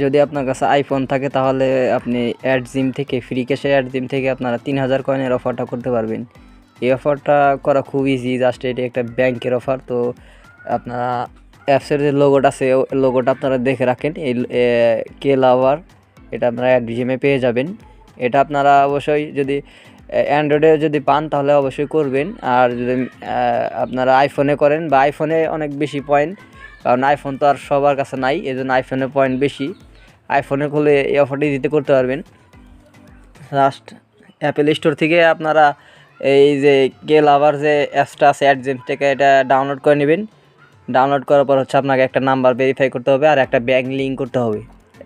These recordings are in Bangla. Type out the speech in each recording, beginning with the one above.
যদি আপনার কাছে আইফোন থাকে তাহলে আপনি অ্যাড জিম থেকে ফ্রিক্যাশে অ্যাড জিম থেকে আপনারা 3000 কয়েনের অফারটা করতে পারবেন। এই অফারটা করা খুব ইজি, জাস্ট এটি একটা ব্যাংকের অফার। তো আপনারা অ্যাপসের যে লোগোটা আছে লোগোটা আপনারা দেখে রাখেন, এই কে লাভার, এটা আপনারা অ্যাড জিমে পেয়ে যাবেন। এটা আপনারা অবশ্যই যদি অ্যান্ড্রয়েডে যদি পান তাহলে অবশ্যই করবেন, আর যদি আপনারা আইফোনে করেন বা আইফোনে অনেক বেশি পয়েন্ট, কারণ আইফোন তো আর সবার কাছে নাই, এই জন্য আইফোনে পয়েন্ট বেশি। আইফোনে খুলে এই অফারটি দিতে করতে পারবেন। লাস্ট অ্যাপেল স্টোর থেকে আপনারা এই যে কে লাভার যে অ্যাপসটা আছে অ্যাড জিম থেকে, এটা ডাউনলোড করে নেবেন। ডাউনলোড করার পর হচ্ছে আপনাকে একটা নাম্বার ভেরিফাই করতে হবে আর একটা ব্যাঙ্ক লিঙ্ক করতে হবে।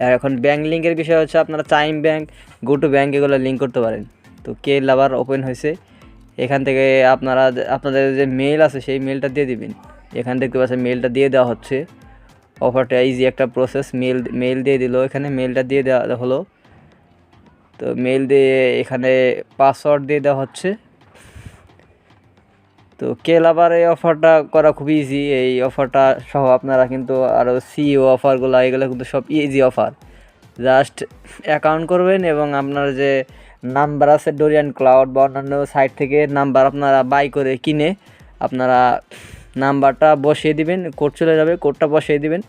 আর এখন ব্যাঙ্ক লিঙ্কের বিষয় হচ্ছে আপনারা chime bank, go to bank এগুলো লিঙ্ক করতে পারেন। তো কে লাভার ওপেন হয়েছে, এখান থেকে আপনাদের যে মেল আছে সেই মেলটা দিয়ে দিবেন। এখান থেকে মেলটা দিয়ে দেওয়া হচ্ছে। অফারটা ইজি একটা প্রসেস। মেল দিয়ে দিল, এখানে মেলটা দিয়ে দেওয়া হলো। তো মেল দিয়ে এখানে পাসওয়ার্ড দিয়ে দেওয়া হচ্ছে। তো কে লাভার এই অফারটা করা খুব ইজি। এই অফারটা সহ আপনারা কিন্তু আরও সিইও অফারগুলো এগুলো কিন্তু সব ইজি অফার। জাস্ট অ্যাকাউন্ট করবেন এবং আপনার যে নাম্বার আছে ডোরিয়ান ক্লাউড বা অন্যান্য সাইট থেকে নাম্বার আপনারা বাই করে কিনে আপনারা নাম্বারটা বসিয়ে দিবেন, কোড চলে যাবে, কোডটা বসিয়ে দিবেন।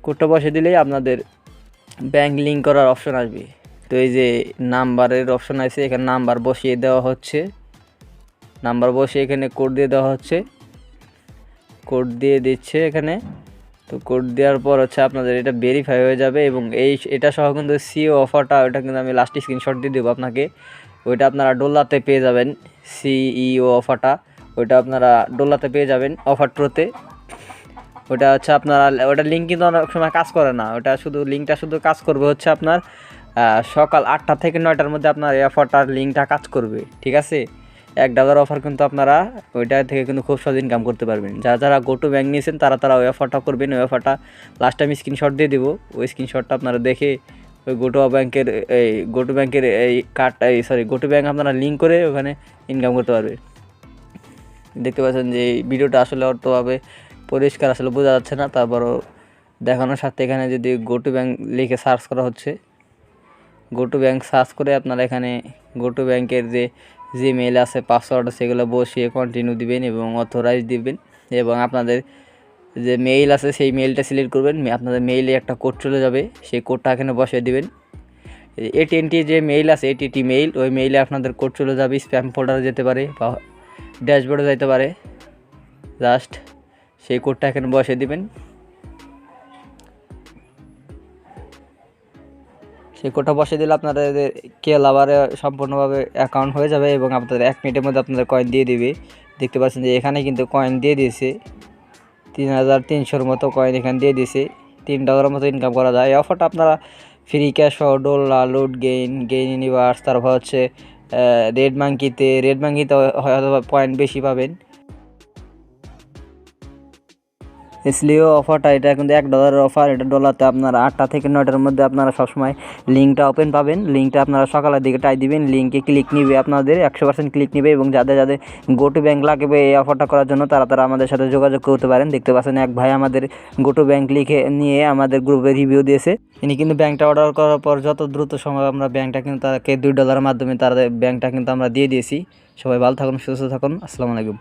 কোডটা বসিয়ে দিলেই আপনাদের ব্যাঙ্ক লিঙ্ক করার অপশন আসবে। তো এই যে নাম্বারের অপশন আছে, এখানে নাম্বার বসিয়ে দেওয়া হচ্ছে। নাম্বার বসিয়ে এখানে কোড দিয়ে দেওয়া হচ্ছে, কোড দিয়ে দিচ্ছে এখানে। তো কোড দেওয়ার পর হচ্ছে আপনাদের এটা ভেরিফাই হয়ে যাবে এবং এটা সহ কিন্তু সিইও অফারটা, ওটা কিন্তু আমি লাস্টে স্ক্রিনশট দিয়ে দেবো আপনাকে। ওইটা আপনারা ডোল্লাতে পেয়ে যাবেন, সিইও অফারটা ওইটা আপনারা ডোল্লাতে পেয়ে যাবেন অফার ট্রোতে। ওটা হচ্ছে আপনারা, ওটা লিঙ্ক কিন্তু অনেক সময় কাজ করে না, ওটা লিঙ্কটা শুধু কাজ করবে হচ্ছে আপনার সকাল 8টা থেকে 9টার মধ্যে আপনার এই অফারটার লিঙ্কটা কাজ করবে, ঠিক আছে। $1 অফার কিন্তু আপনারা ওইটা থেকে কিন্তু খুব সহজ ইনকাম করতে পারবেন। যারা গো টু ব্যাঙ্ক নিয়েছেন তারা ওই অফারটা করবেন। ওই অফারটা লাস্ট টাইম স্ক্রিনশট দিয়ে দেবো, ওই স্ক্রিনশটটা আপনারা দেখে ওই গো টু ব্যাঙ্কের এই কার্ডটা গো টু ব্যাঙ্ক আপনারা লিঙ্ক করে ওখানে ইনকাম করতে পারবে। দেখতে পাচ্ছেন যে এই ভিডিওটা আসলে অতভাবে পরিষ্কার আসলে বোঝা যাচ্ছে না, তারপরও দেখানোর সাথে এখানে যদি গো টু ব্যাঙ্ক লিখে সার্চ করা হচ্ছে, গো টু ব্যাঙ্ক সার্চ করে আপনারা এখানে গো টু ব্যাঙ্কের যে মেল আছে পাসওয়ার্ড সেগুলো বসিয়ে কন্টিনিউ দিবেন এবং অথরাইজ দিবেন এবং আপনাদের যে মেইল আছে সেই মেইলটা সিলেক্ট করবেন। আপনাদের মেইলে একটা কোড চলে যাবে, সেই কোডটা এখানে বসিয়ে দিবেন। AT&T যে মেইল আছে AT&T মেইল, ওই মেইলে আপনাদের কোড চলে যাবে, স্প্যাম ফোল্ডারে যেতে পারে বা ড্যাশবোর্ডে যেতে পারে। জাস্ট সেই কোডটা এখানে বসিয়ে দিবেন। সেই কোডটা বসিয়ে দিলে আপনাদের কে লাভারে সম্পূর্ণভাবে অ্যাকাউন্ট হয়ে যাবে এবং আপনাদের 1 মিনিটের মধ্যে আপনাদের কয়েন দিয়ে দিবে। দেখতে পাচ্ছেন যে এখানে কিন্তু কয়েন দিয়ে দিয়েছে, 3300-র মতো কয়েন এখানে দিয়ে দিয়েছে। $3 মতো ইনকাম করা যায়। এই অফারটা আপনারা ফ্রি ক্যাশ ডোল্লা, লুট গেইন ইউনিভার্স, তারপর হচ্ছে রেডমাঙ্কিতে হয়তো পয়েন্ট বেশি পাবেন। এসলিও অফারটা এটা কিন্তু $1 অফার। এটা ডলারতে আপনারা 8টা থেকে 9টার মধ্যে আপনারা সবসময় লিঙ্কটা ওপেন পাবেন। লিঙ্কটা আপনারা সকালের দিকে টাই দিবেন, লিঙ্কে ক্লিক নিবে, আপনাদের 100% ক্লিক নিবে এবং যাদের গো টু ব্যাঙ্ক লাগবে এই অফারটা করার জন্য তারা আমাদের সাথে যোগাযোগ করতে পারেন। দেখতে পাচ্ছেন এক ভাই আমাদের গো টু ব্যাঙ্ক লিখে নিয়ে আমাদের গ্রুপে রিভিউ দিয়েছে। ইনি কিন্তু ব্যাঙ্কটা অর্ডার করার পর যত দ্রুত সম্ভব আমরা ব্যাঙ্কটা কিন্তু তাকে $2 মাধ্যমে ব্যাঙ্কটা কিন্তু আমরা দিয়ে দিয়েছি। সবাই ভালো থাকুন, সুস্থ থাকুন। আসসালামু আলাইকুম।